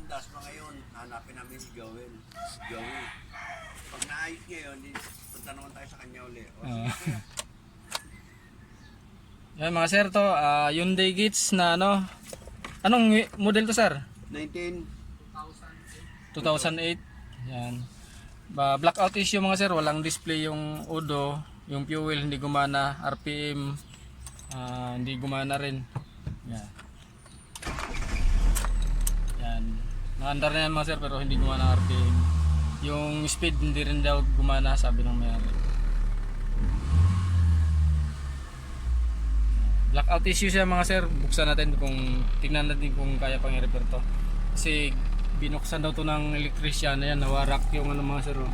Dasma ngayon, hanapin namin si Joel. Joey. Pag naayos ngayon, punta naman tayo sa kanya uli. O, sige, kuya. Yan mga sir to, Hyundai Gitz na ano. Anong model to sir? 19. 2008. Yan. Blackout issue mga sir, walang display yung Udo, yung fuel hindi gumana, RPM hindi gumana rin. Yan. Yan. Naandar na yan mga sir pero hindi gumana RPM. Yung speed hindi rin daw gumana sabi ng may-ari. Blackout issue siya mga sir. Buksan natin kung tingnan natin kung kaya pang i-repair to. Kasi binuksan daw to ng electrician. Ayan, nawarak yung ano mga sir. Oh.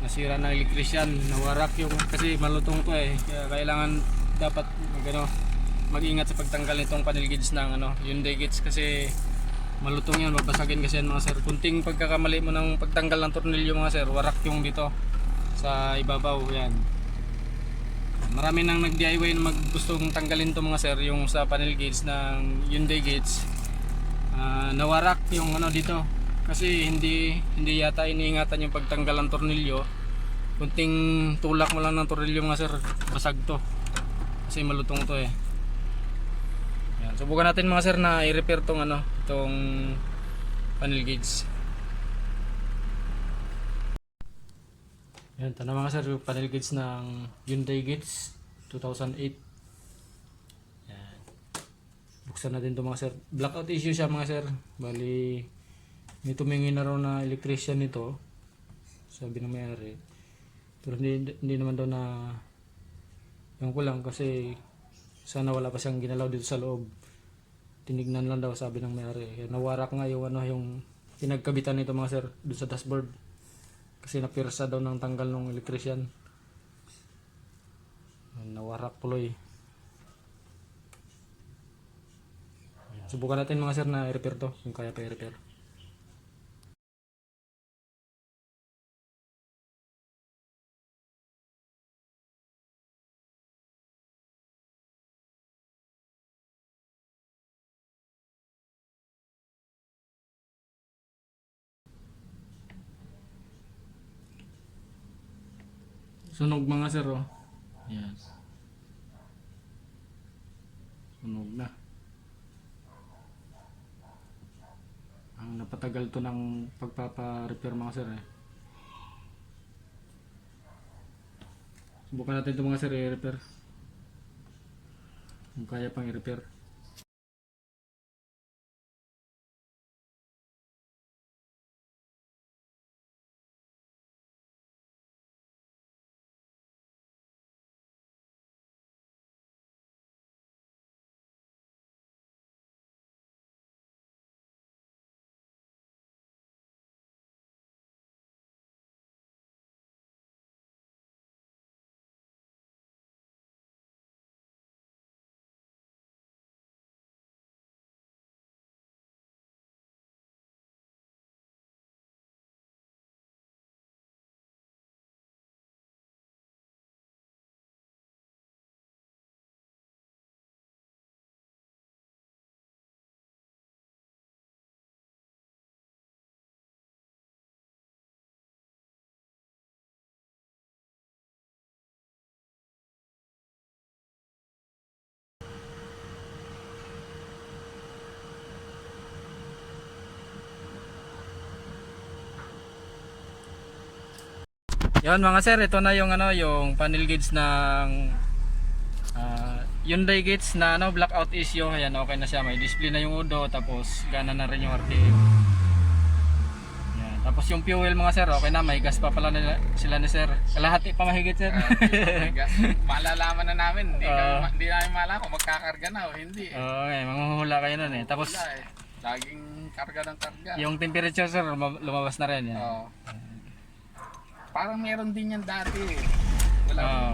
Nasira ng electrician, nawarak yung kasi malutong to eh. Kaya kailangan dapat mag-ingat sa pagtanggal nitong panel gauge ng Hyundai Gitz kasi malutong yan, babasagin kasi yan mga sir. Kunting pagkakamali mo ng pagtanggal ng tornilyo mga sir, warak yung dito sa ibabaw yan. Marami nang nag-DIY na gustong tanggalin to mga sir, yung sa panel gauge ng Hyundai Gitz. Nawarak yung dito kasi hindi yata iniingatan yung pagtanggal ng tornilyo. Kunting tulak mo lang ng tornilyo mga sir, basag to kasi malutong to eh. Yan, subukan natin mga sir na i-repair tong itong panel gauge. Yan, ito na mga sir yung panel gauge ng Hyundai Gitz 2008. Yan. Buksan natin ito mga sir. Blackout issue siya mga sir. Bali, may tumingin na raw na electrician nito. Sabi ng may-ari. Pero hindi naman daw na yung kulang kasi sana wala pa siyang ginalaw dito sa loob. Tinignan lang daw sabi ng may-ari. Nawarak nga yung yung pinagkabitan nito mga sir doon sa dashboard. Kasi napirsa daw ng tanggal ng electrician. Nawarak tuloy. Subukan natin mga sir na i-repair to kung kaya pa i-repair. Sunog mga sir oh. Yes. Sunog na. Ang napatagal to ng pagpapa-repair mga sir eh. Subukan natin ito mga sir i-repair. Kung kaya pang i-repair. Yan mga sir, ito na yung yung panel gauge ng Hyundai Gitz na blackout issue. Ayan, okay na siya. May display na yung Udo, tapos gana na rin yung RPM. Yan. Tapos yung fuel mga sir, okay na, may gas pa pala sila ni sir. Kalahati pa mahigit sir. Malalaman na namin, hindi namin malaman kung magkakarga na o hindi. Okay, manghuhula kayo nun eh. Tapos Laging karga ng karga. yung temperature sir, lumabas na rin yan. Parang meron din yan dati. Wala.